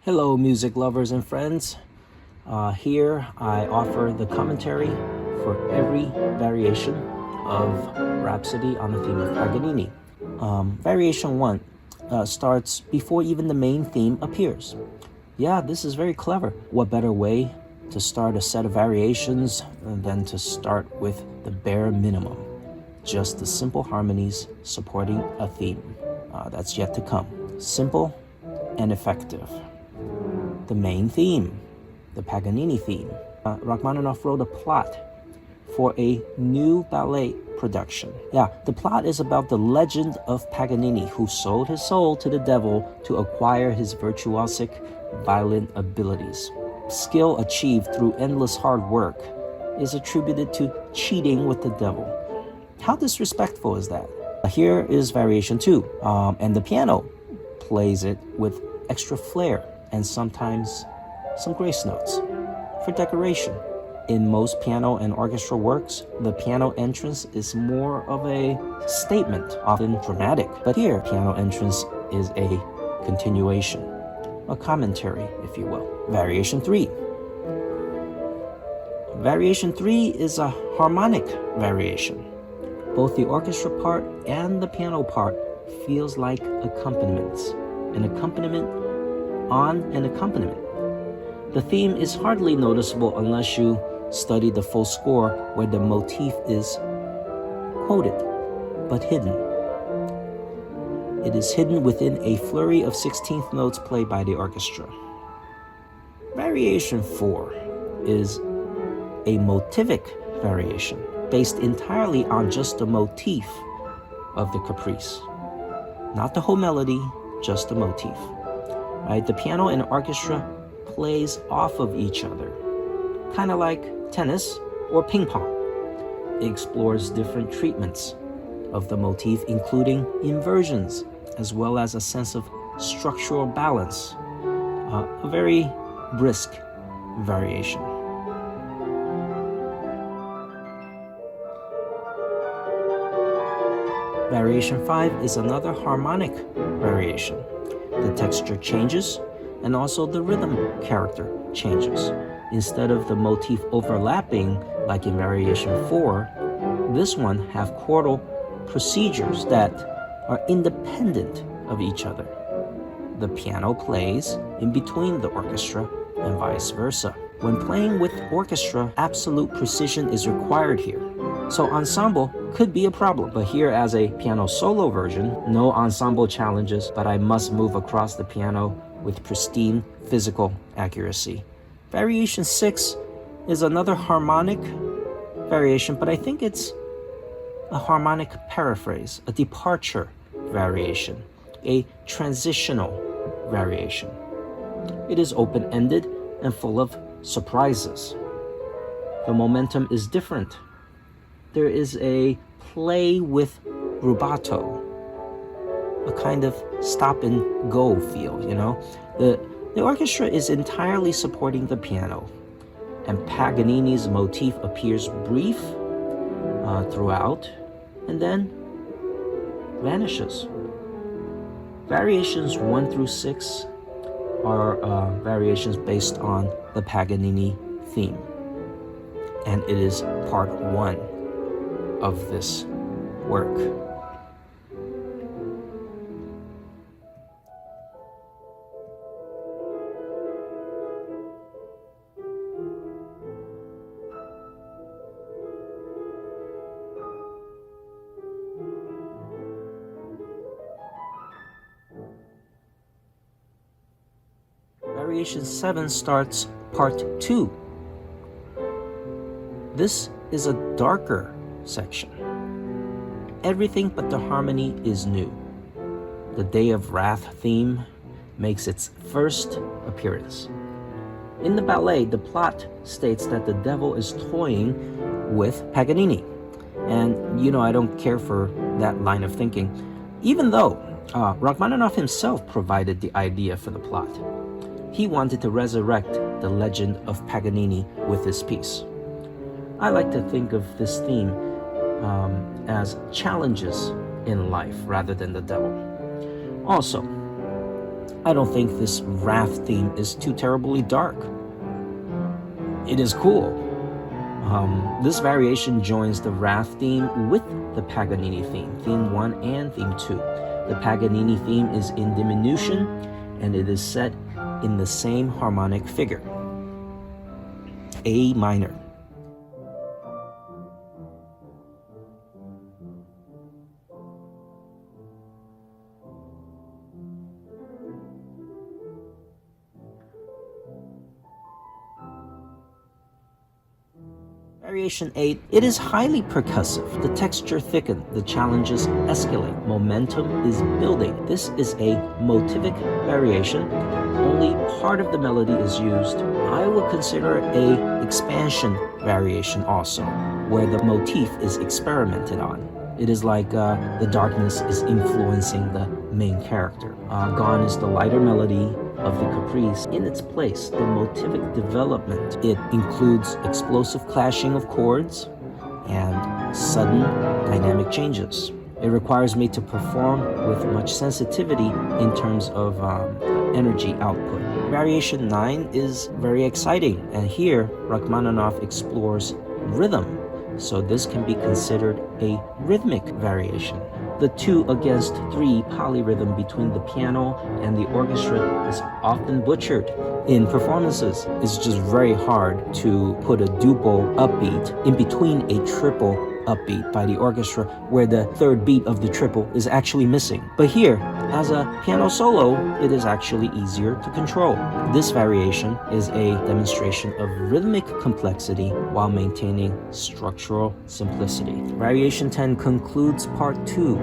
Hello, music lovers and friends. Here I offer the commentary for every variation of Rhapsody on the theme of Paganini. Variation 1 starts before even the main theme appears. Yeah, this is very clever. What better way to start a set of variations than to start with the bare minimum? Just the simple harmonies supporting a theme. That's yet to come. Simple and effective. The main theme, the Paganini theme. Rachmaninoff wrote a plot for a new ballet production. Yeah, the plot is about the legend of Paganini, who sold his soul to the devil to acquire his virtuosic violin abilities. Skill achieved through endless hard work is attributed to cheating with the devil. How disrespectful is that? Here is variation 2, and the piano plays it with extra flair and sometimes some grace notes for decoration. In most piano and orchestra works, the piano entrance is more of a statement, often dramatic. But here, piano entrance is a continuation, a commentary, if you will. Variation 3. Variation 3 is a harmonic variation. Both the orchestra part and the piano part feels like accompaniments, an accompaniment on an accompaniment. The theme is hardly noticeable unless you study the full score where the motif is quoted, but hidden. It is hidden within a flurry of 16th notes played by the orchestra. Variation 4 is a motivic variation based entirely on just the motif of the caprice. Not the whole melody, just the motif. Right? The piano and orchestra plays off of each other, kind of like tennis or ping pong. It explores different treatments of the motif, including inversions, as well as a sense of structural balance. A very brisk variation. Variation 5 is another harmonic variation. The texture changes, and also the rhythm character changes. Instead of the motif overlapping, like in Variation 4, this one have chordal procedures that are independent of each other. The piano plays in between the orchestra and vice versa. When playing with orchestra, absolute precision is required here. So ensemble could be a problem, but here as a piano solo version, no ensemble challenges, but I must move across the piano with pristine physical accuracy. Variation 6 is another harmonic variation, but I think it's a harmonic paraphrase, a departure variation, a transitional variation. It is open-ended and full of surprises. The momentum is different. There is a play with rubato, a kind of stop and go feel, you know? The orchestra is entirely supporting the piano, and Paganini's motif appears brief throughout and then vanishes. Variations 1 through 6 are variations based on the Paganini theme, and it is part 1 of this work. Variation 7 starts part 2. This is a darker section. Everything but the harmony is new. The Day of Wrath theme makes its first appearance. In the ballet, the plot states that the devil is toying with Paganini. And, I don't care for that line of thinking, even though Rachmaninoff himself provided the idea for the plot. He wanted to resurrect the legend of Paganini with this piece. I like to think of this theme as challenges in life rather than the devil. Also, I don't think this Wrath theme is too terribly dark. It is cool. This variation joins the Wrath theme with the Paganini theme, theme 1 and theme 2. The Paganini theme is in diminution, and it is set in the same harmonic figure, A minor. Variation 8, it is highly percussive. The texture thickens, the challenges escalate, momentum is building. This is a motivic variation. Only part of the melody is used. I would consider a expansion variation also, where the motif is experimented on. It is like the darkness is influencing the main character. Gone is the lighter melody of the caprice. In its place, the motivic development. It includes explosive clashing of chords and sudden dynamic changes. It requires me to perform with much sensitivity in terms of energy output. Variation 9 is very exciting, and here Rachmaninoff explores rhythm. So this can be considered a rhythmic variation. The 2 against 3 polyrhythm between the piano and the orchestra is often butchered in performances. It's just very hard to put a duple upbeat in between a triple upbeat by the orchestra, where the third beat of the triple is actually missing. But here, as a piano solo, it is actually easier to control. This variation is a demonstration of rhythmic complexity while maintaining structural simplicity. Variation 10 concludes part 2,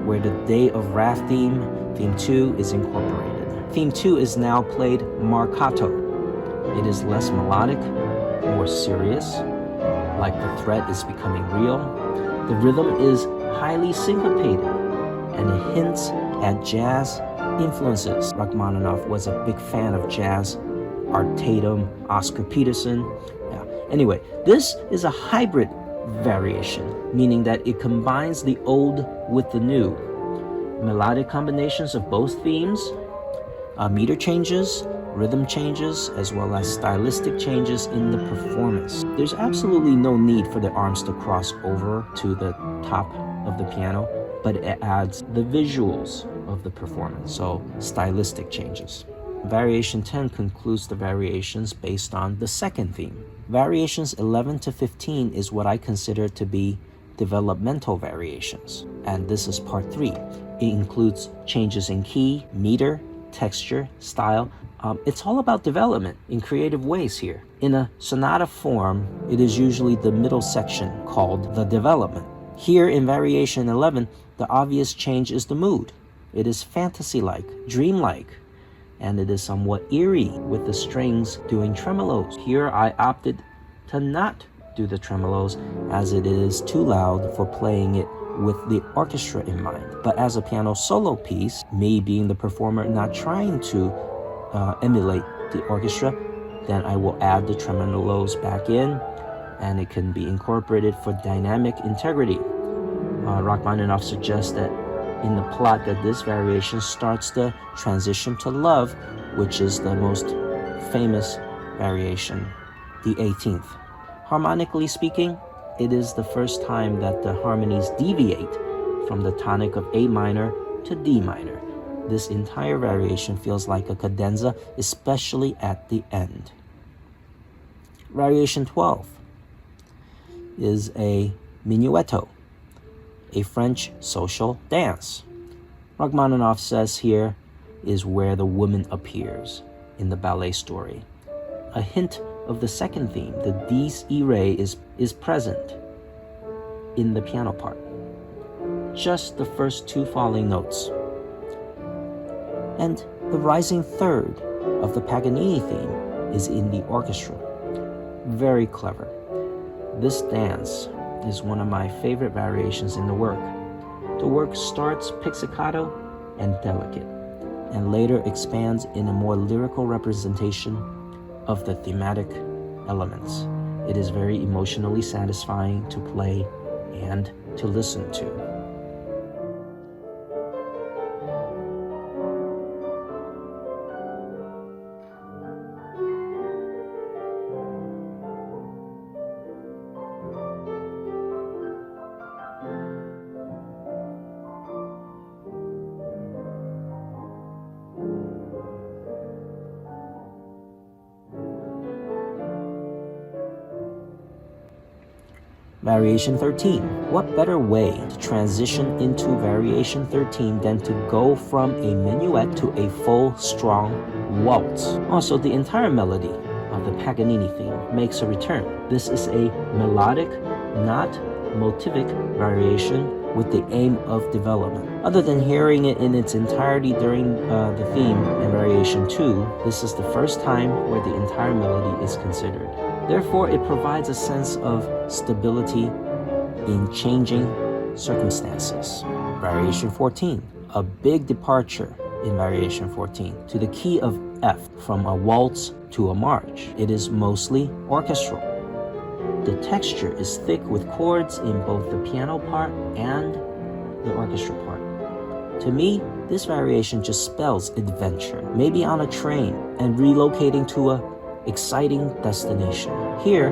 where the Day of Wrath theme, theme 2, is incorporated. Theme 2 is now played marcato. It is less melodic, more serious, like the threat is becoming real. The rhythm is highly syncopated, and it hints at jazz influences. Rachmaninoff was a big fan of jazz, Art Tatum, Oscar Peterson. Anyway, this is a hybrid variation, meaning that it combines the old with the new. Melodic combinations of both themes, meter changes, rhythm changes, as well as stylistic changes in the performance. There's absolutely no need for the arms to cross over to the top of the piano, but it adds the visuals of the performance, so stylistic changes. Variation 10 concludes the variations based on the second theme. Variations 11 to 15 is what I consider to be developmental variations, and this is part 3. It includes changes in key, meter, texture, style. It's all about development in creative ways here. In a sonata form, it is usually the middle section called the development. Here in variation 11, the obvious change is the mood. It is fantasy-like, dreamlike, and it is somewhat eerie with the strings doing tremolos. Here I opted to not do the tremolos as it is too loud for playing it with the orchestra in mind. But as a piano solo piece, me being the performer not trying to emulate the orchestra, then I will add the tremolos back in, and it can be incorporated for dynamic integrity. Rachmaninoff suggests that in the plot that this variation starts the transition to love, which is the most famous variation, the 18th. Harmonically speaking, it is the first time that the harmonies deviate from the tonic of A minor to D minor. This entire variation feels like a cadenza, especially at the end. Variation 12 is a minuetto, a French social dance. Rachmaninoff says here is where the woman appears in the ballet story. A hint of the second theme, the dies irae, is present in the piano part. Just the first 2 falling notes. And the rising third of the Paganini theme is in the orchestra. Very clever. This dance is one of my favorite variations in the work. The work starts pizzicato and delicate, and later expands in a more lyrical representation of the thematic elements. It is very emotionally satisfying to play and to listen to. Variation 13. What better way to transition into Variation 13 than to go from a minuet to a full, strong waltz? Also, the entire melody of the Paganini theme makes a return. This is a melodic, not motivic variation with the aim of development. Other than hearing it in its entirety during the theme and Variation 2, this is the first time where the entire melody is considered. Therefore, it provides a sense of stability in changing circumstances. Variation 14, a big departure in Variation 14 to the key of F from a waltz to a march. It is mostly orchestral. The texture is thick with chords in both the piano part and the orchestra part. To me, this variation just spells adventure, maybe on a train and relocating to a exciting destination. Here,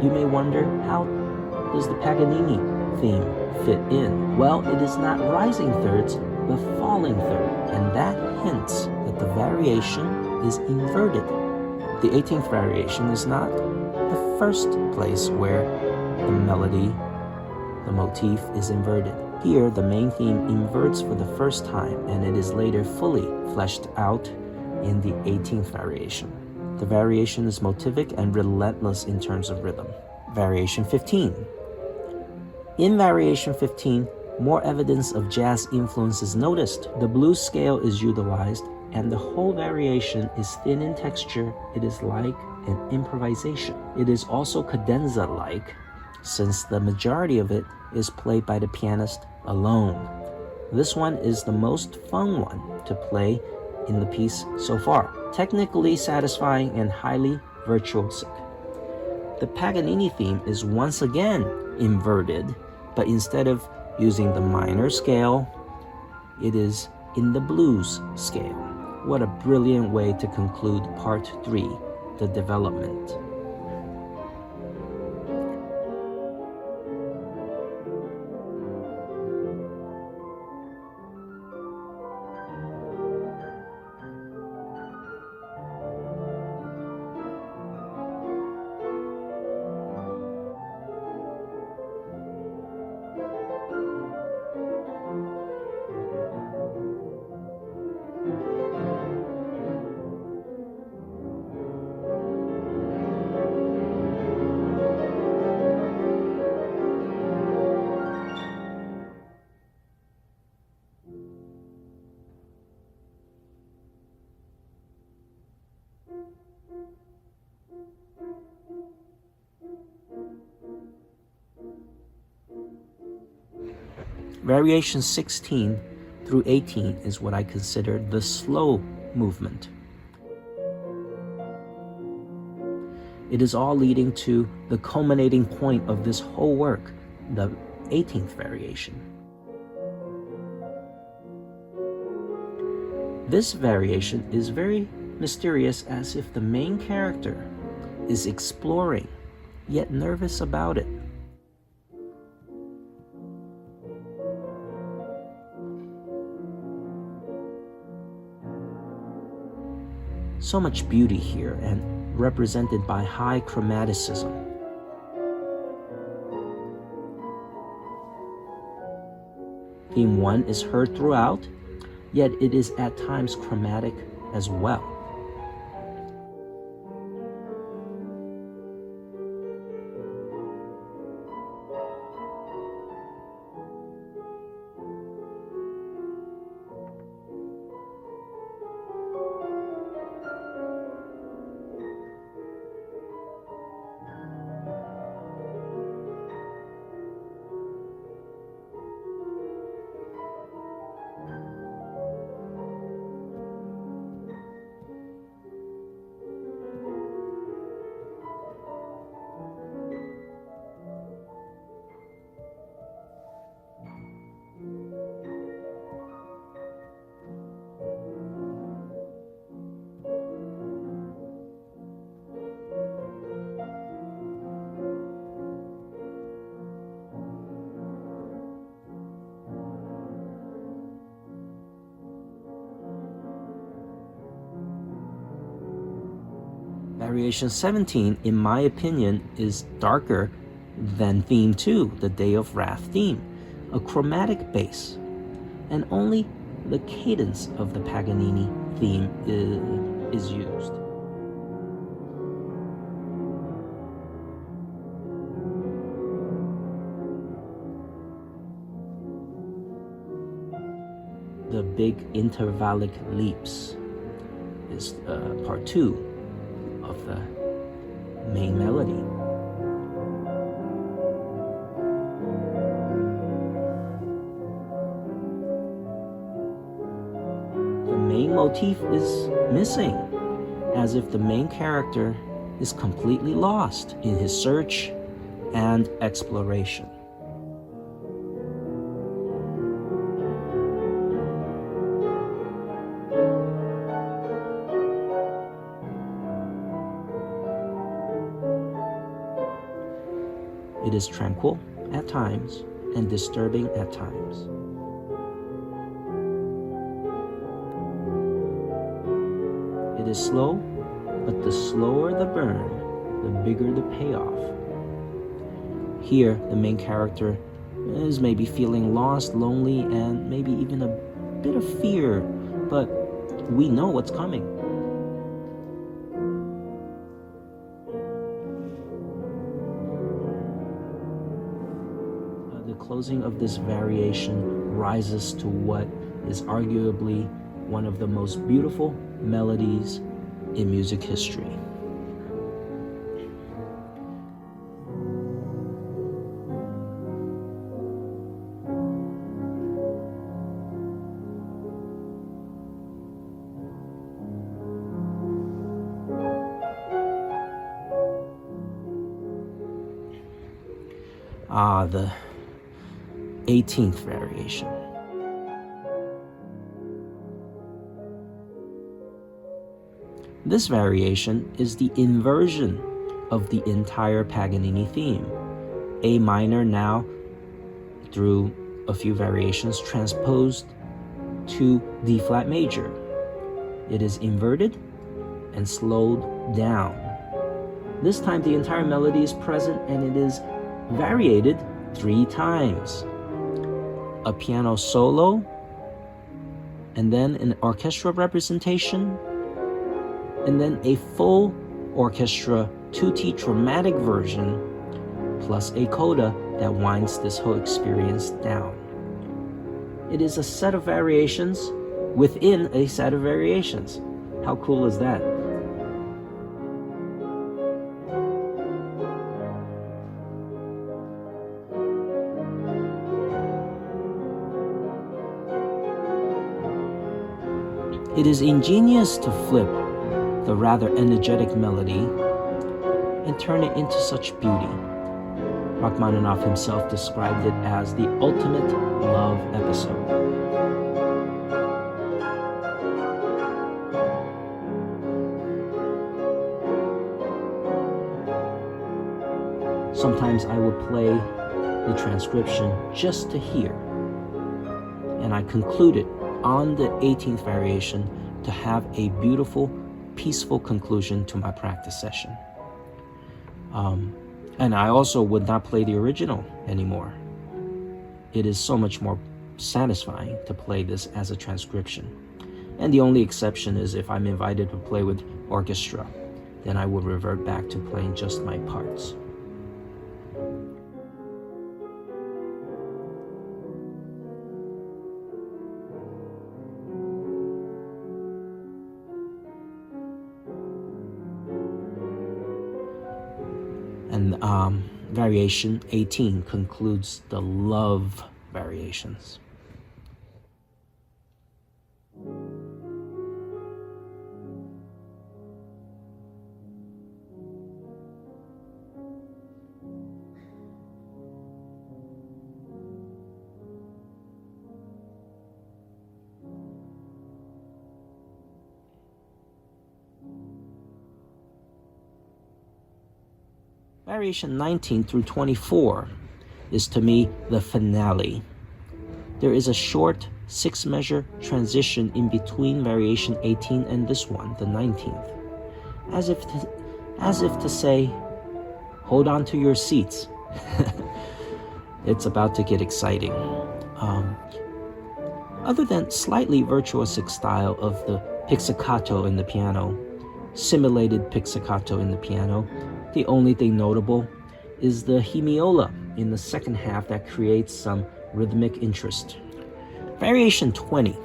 you may wonder, how does the Paganini theme fit in? Well, it is not rising thirds, but falling third, and that hints that the variation is inverted. The 18th variation is not the first place where the melody, the motif, is inverted. Here, the main theme inverts for the first time, and it is later fully fleshed out in the 18th variation. The variation is motivic and relentless in terms of rhythm. Variation 15. In Variation 15, more evidence of jazz influence is noticed. The blues scale is utilized, and the whole variation is thin in texture. It is like an improvisation. It is also cadenza-like, since the majority of it is played by the pianist alone. This one is the most fun one to play in the piece so far. Technically satisfying and highly virtuosic. The Paganini theme is once again inverted, but instead of using the minor scale, it is in the blues scale. What a brilliant way to conclude part 3, the development. Variation 16 through 18 is what I consider the slow movement. It is all leading to the culminating point of this whole work, the 18th variation. This variation is very mysterious, as if the main character is exploring, yet nervous about it. So much beauty here, and represented by high chromaticism. Theme 1 is heard throughout, yet it is at times chromatic as well. Variation 17, in my opinion, is darker Then theme 2, the Day of Wrath theme, a chromatic bass, and only the cadence of the Paganini theme is used. The big intervallic leaps is part 2 of the main melody. The main motif is missing, as if the main character is completely lost in his search and exploration. It is tranquil at times and disturbing at times. It is slow, but the slower the burn, the bigger the payoff. Here, the main character is maybe feeling lost, lonely, and maybe even a bit of fear, but we know what's coming. The closing of this variation rises to what is arguably one of the most beautiful melodies in music history. The 18th variation. This variation is the inversion of the entire Paganini theme. A minor now, through a few variations, transposed to D flat major. It is inverted and slowed down. This time the entire melody is present and it is variated 3 times. A piano solo, and then an orchestra representation, and then a full orchestra tutti dramatic version, plus a coda that winds this whole experience down. It is a set of variations within a set of variations. How cool is that? It is ingenious to flip the rather energetic melody and turn it into such beauty. Rachmaninoff himself described it as the ultimate love episode. Sometimes I would play the transcription just to hear, and I concluded on the 18th variation to have a beautiful, peaceful conclusion to my practice session. And I also would not play the original anymore. It is so much more satisfying to play this as a transcription. And the only exception is if I'm invited to play with orchestra, then I would revert back to playing just my parts. And variation 18 concludes the love variations. Variation 19 through 24 is to me the finale. There is a short 6-measure transition in between variation 18 and this one, the 19th. As if to say, hold on to your seats, It's about to get exciting. Other than slightly virtuosic style of the pizzicato in the piano, simulated pizzicato in the piano, the only thing notable is the hemiola in the second half that creates some rhythmic interest. Variation 20.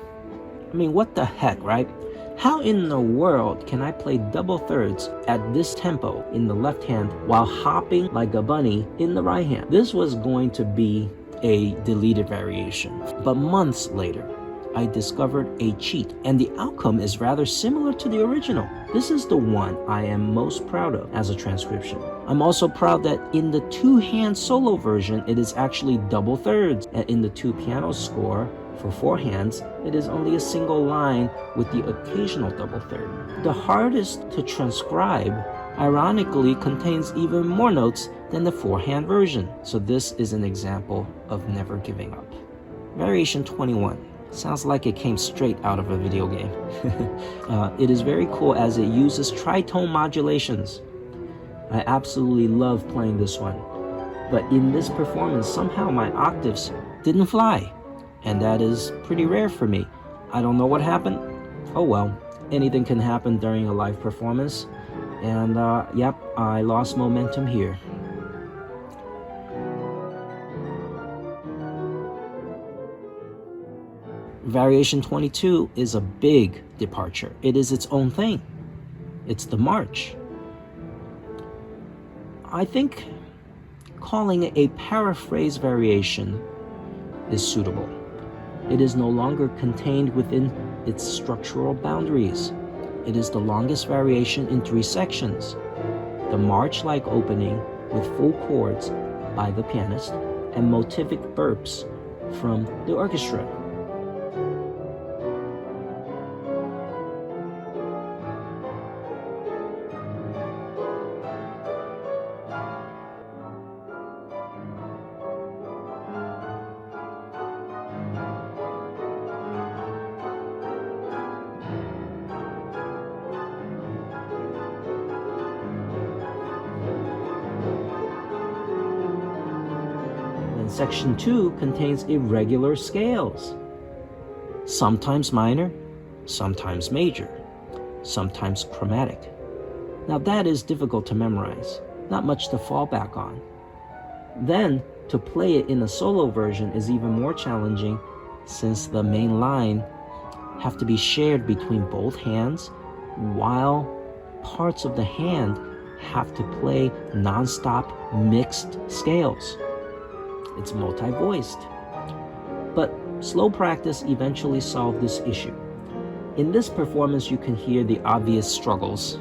I mean, what the heck, right? How in the world can I play double thirds at this tempo in the left hand while hopping like a bunny in the right hand? This was going to be a deleted variation. But months later, I discovered a cheat, and the outcome is rather similar to the original. This is the one I am most proud of as a transcription. I'm also proud that in the two-hand solo version, it is actually double thirds, and in the two-piano score, for four hands, it is only a single line with the occasional double third. The hardest to transcribe, ironically, contains even more notes than the four-hand version. So this is an example of never giving up. Variation 21. Sounds like it came straight out of a video game. It is very cool as it uses tritone modulations. I absolutely love playing this one. But in this performance, somehow my octaves didn't fly. And that is pretty rare for me. I don't know what happened. Oh well, anything can happen during a live performance. And yep, I lost momentum here. Variation 22 is a big departure. It is its own thing. It's the march. I think calling it a paraphrase variation is suitable. It is no longer contained within its structural boundaries. It is the longest variation in 3 sections. The march-like opening with full chords by the pianist and motivic burps from the orchestra. Section 2 contains irregular scales, sometimes minor, sometimes major, sometimes chromatic. Now that is difficult to memorize, not much to fall back on. Then, to play it in a solo version is even more challenging since the main line have to be shared between both hands while parts of the hand have to play non-stop mixed scales. It's multi-voiced. But slow practice eventually solved this issue. In this performance, you can hear the obvious struggles.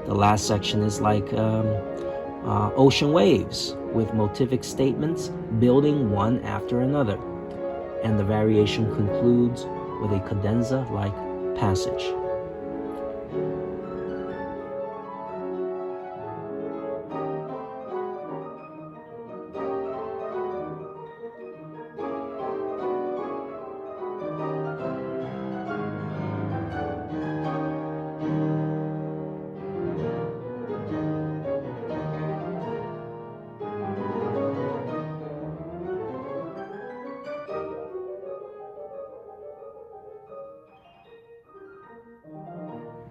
The last section is like ocean waves with motivic statements building one after another. And the variation concludes with a cadenza-like passage.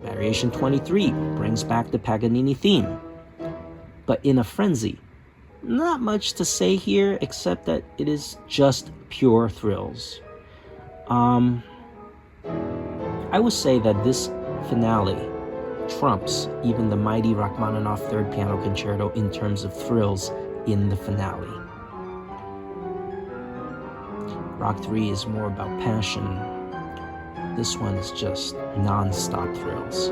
Variation 23 brings back the Paganini theme, but in a frenzy. Not much to say here except that it is just pure thrills. I would say that this finale trumps even the mighty Rachmaninoff Third Piano Concerto in terms of thrills in the finale. Rock 3 is more about passion. This one is just non-stop thrills.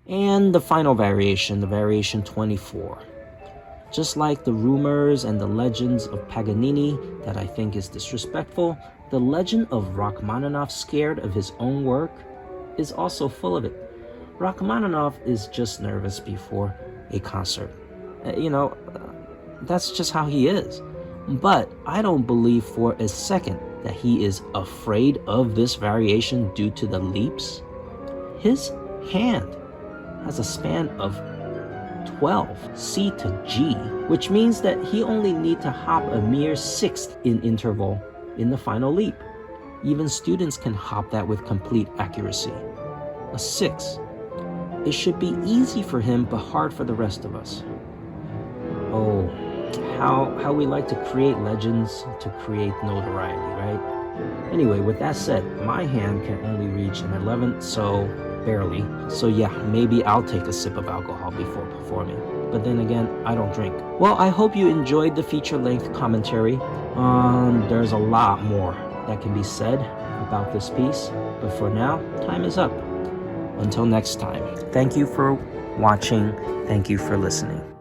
And the final variation, the variation 24. Just like the rumors and the legends of Paganini that I think is disrespectful, The legend of Rachmaninoff scared of his own work is also full of it. Rachmaninoff is just nervous before a concert. That's just how he is. But I don't believe for a second that he is afraid of this variation due to the leaps. His hand has a span of 12, C to G, which means that he only needs to hop a mere sixth in interval in the final leap. Even students can hop that with complete accuracy. A 6. It should be easy for him, but hard for the rest of us. Oh, how we like to create legends to create notoriety, right? Anyway, with that said, my hand can only reach an 11th, so barely. So yeah, maybe I'll take a sip of alcohol before performing. But then again, I don't drink. Well, I hope you enjoyed the feature-length commentary. There's a lot more that can be said about this piece, but for now, time is up. Until next time, thank you for watching. Thank you for listening.